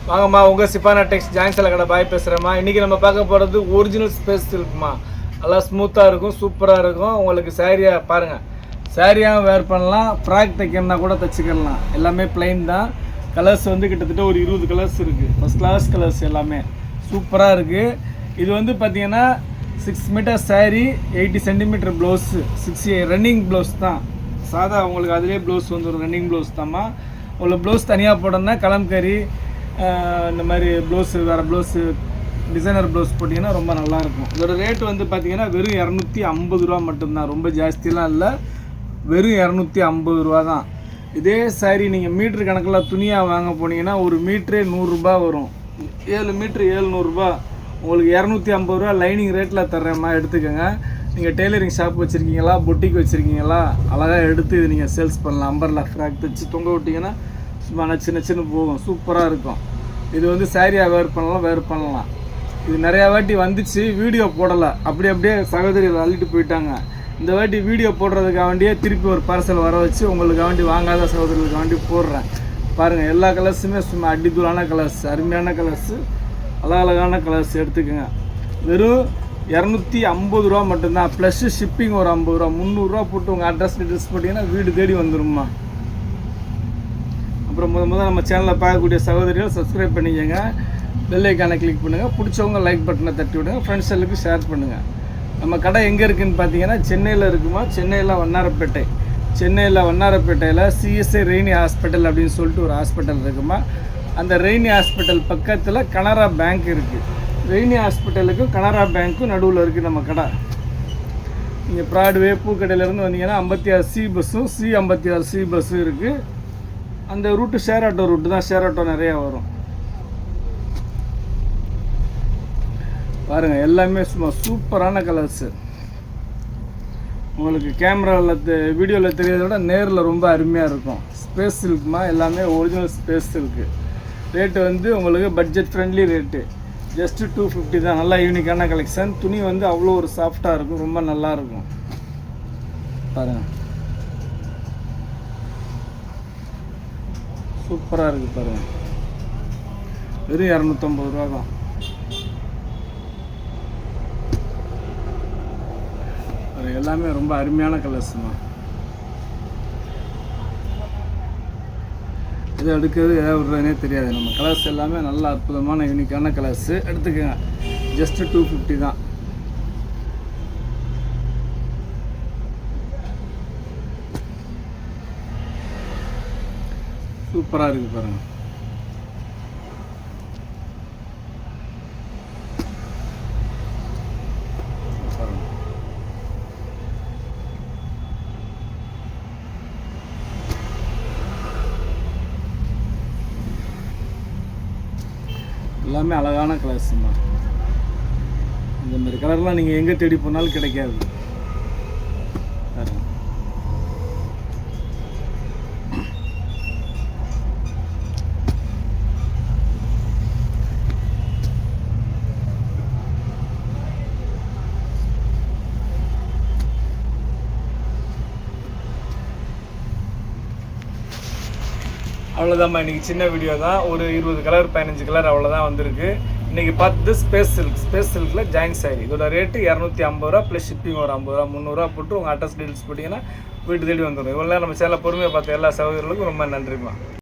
வாங்கம்மா, உங்கள் சிப்பானா டெக்ஸ் ஜாயின்ஸில் கடை பாய் பேசுகிறேம்மா. இன்றைக்கி நம்ம பார்க்க போகிறது ஒரிஜினல் ஸ்பேஸ் இருக்குமா. நல்லா ஸ்மூத்தாக இருக்கும், சூப்பராக இருக்கும். உங்களுக்கு சாரியாக பாருங்கள், சாரியாக வேர் பண்ணலாம், ஃப்ராக் தைக்கணுன்னா கூட தைச்சிக்கலாம். எல்லாமே பிளைன் தான். கலர்ஸ் வந்து கிட்டத்தட்ட ஒரு 20 கலர்ஸ் இருக்குது. ஃபஸ்ட் கிளாஸ் கலர்ஸ் எல்லாமே சூப்பராக இருக்குது. இது வந்து பார்த்திங்கன்னா 6 metre sari, 80 centimetre blouse, 6 running blouse தான். சாதா உங்களுக்கு அதிலே ப்ளவுஸ் வந்து ஒரு ரன்னிங் ப்ளவுஸ் தான்மா. உங்களுக்கு ப்ளவுஸ் தனியாக போடணுன்னா கலம்கரி இந்த மாதிரி ப்ளவுஸு, வேறு ப்ளவுஸு, டிசைனர் ப்ளவுஸ் போட்டிங்கன்னா ரொம்ப நல்லாயிருக்கும். இதோட ரேட் வந்து பார்த்திங்கன்னா வெறும் 250 ரூபா மட்டும்தான். ரொம்ப ஜாஸ்திலாம் இல்லை, வெறும் 250 ரூபா தான். இதே சாரீ நீங்கள் மீட்ரு கணக்கில் துணியாக வாங்க போனீங்கன்னா ஒரு மீட்ரே 100 ரூபா வரும். 7 மீட்ரு 700 ரூபா. உங்களுக்கு 250 ரூபா லைனிங் ரேட்டில் தர்றேம்மா, எடுத்துக்கோங்க. நீங்கள் டெய்லரிங் ஷாப் வச்சுருக்கீங்களா, பொட்டிக் வச்சுருக்கீங்களா, அழகாக எடுத்து இது நீங்கள் சேல்ஸ் பண்ணலாம். அம்பர்லா ஃப்ராக் தைச்சி தொங்க விட்டிங்கன்னா சும்மா சின்ன போகும், சூப்பராக இருக்கும். இது வந்து சாரியாக வேர் பண்ணலாம். இது நிறையா வாட்டி வந்துச்சு, வீடியோ போடலை. அப்படியே சகோதரிகள் அள்ளிட்டு போயிட்டாங்க. இந்த வாட்டி வீடியோ போடுறதுக்காக வேண்டியே திருப்பி ஒரு பார்சல் வர வச்சு உங்களுக்காக வேண்டி, வாங்காத சகோதரிகளுக்கு வேண்டி போடுறேன். பாருங்கள், எல்லா கலர்ஸுமே சும்மா அடித்தூளான கலர்ஸ், அருமையான கலர்ஸு, அழகான கலர்ஸ் எடுத்துக்கோங்க. வெறும் 250 ரூபா மட்டும்தான். ப்ளஸ்ஸு ஷிப்பிங் ஒரு 50 ரூபா. 300 ரூபா போட்டு உங்கள் அட்ரஸ் டீட்டெயில்ஸ் போட்டிங்கன்னா வீடு தேடி வந்துடும்மா. அப்புறம் முதல் நம்ம சேனலில் பார்க்கக்கூடிய சகோதரிகள் சப்ஸ்கிரைப் பண்ணிக்கோங்க, பெல் ஐக்கானை கிளிக் பண்ணுங்கள், பிடிச்சவங்க லைக் பட்டனை தட்டி விடுங்க, ஃப்ரெண்ட்ஸ் எல்லாம் ஷேர் பண்ணுங்கள். நம்ம கடை எங்கே இருக்குதுன்னு பார்த்தீங்கன்னா சென்னையில் இருக்குமா. சென்னையில் வண்ணாரப்பேட்டையில் சிஎஸ்ஐ ரெய்னி ஹாஸ்பிட்டல் அப்படின்னு சொல்லிட்டு ஒரு ஹாஸ்பிட்டல் இருக்குமா. அந்த ரெய்னி ஹாஸ்பிட்டல் பக்கத்தில் கனரா பேங்க் இருக்குது. ரெய்னி ஹாஸ்பிட்டலுக்கும் கனரா பேங்க்கும் நடுவில் இருக்குது நம்ம கடை. நீங்கள் ப்ராட்வே பூக்கடையிலேருந்து வந்தீங்கன்னா 56C பஸ்ஸும் C56C பஸ்ஸும் இருக்குது. அந்த ரூட்டு ஷேர் ஆட்டோ ரூட்டு தான். ஷேர் ஆட்டோ நிறையா வரும். பாருங்கள், எல்லாமே சும்மா சூப்பரான கலர்ஸு. உங்களுக்கு கேமராவில் வீடியோவில் தெரியாத விட நேரில் ரொம்ப அருமையாக இருக்கும். ஸ்பேஸ் சில்க்குமா, எல்லாமே ஒரிஜினல் ஸ்பேஸ் சில்க்கு. ரேட்டு வந்து உங்களுக்கு பட்ஜெட் ஃப்ரெண்ட்லி ரேட்டு, ஜஸ்ட்டு 250 தான். நல்லா யூனிக்கான கலெக்ஷன். துணி வந்து அவ்வளோ ஒரு சாஃப்டாக இருக்கும், ரொம்ப நல்லாயிருக்கும். பாருங்கள், சூப்பராக இருக்குது பாருங்கள். வெறும் 250 ரூபா தான். எல்லாமே ரொம்ப அருமையான கலர்ஸுமா. இது எடுக்கிறது எதாவது விடுறதுனே தெரியாது. நம்ம கலர்ஸ் எல்லாமே நல்ல அற்புதமான யூனிக்கான கலர்ஸு, எடுத்துக்கோங்க. ஜஸ்ட்டு 250 தான். சூப்பராக இருக்குது பாருங்கள். எல்லாமே அழகான கலர்ஸுமா. இந்த மாதிரி கலர்லாம் நீங்கள் எங்கே தேடி போனாலும் கிடைக்காது. அவ்வளோதாம்மா. இன்றைக்கி சின்ன வீடியோ தான். ஒரு 20 கலர் 15 கலர் அவ்வளோதான் வந்திருக்கு. இன்றைக்கி பார்த்து ஸ்பேஸ் சில்கில் ஜாயின் சாரி. இதோட ரேட்டு 250 ரூபா ப்ளஸ் ஷிப்பிங் ஒரு 50 ரூபா, 300 ரூபா போட்டு உங்கள் அட்ரஸ் டீட்டெயில்ஸ் போட்டிங்கன்னா வீட்டு தேடி வந்துடும். இவ்வளோ நேரம் நம்ம சேனலை பொறுமையாக பார்த்த எல்லா சகோதரர்களுக்கும் ரொம்ப நன்றிம்மா.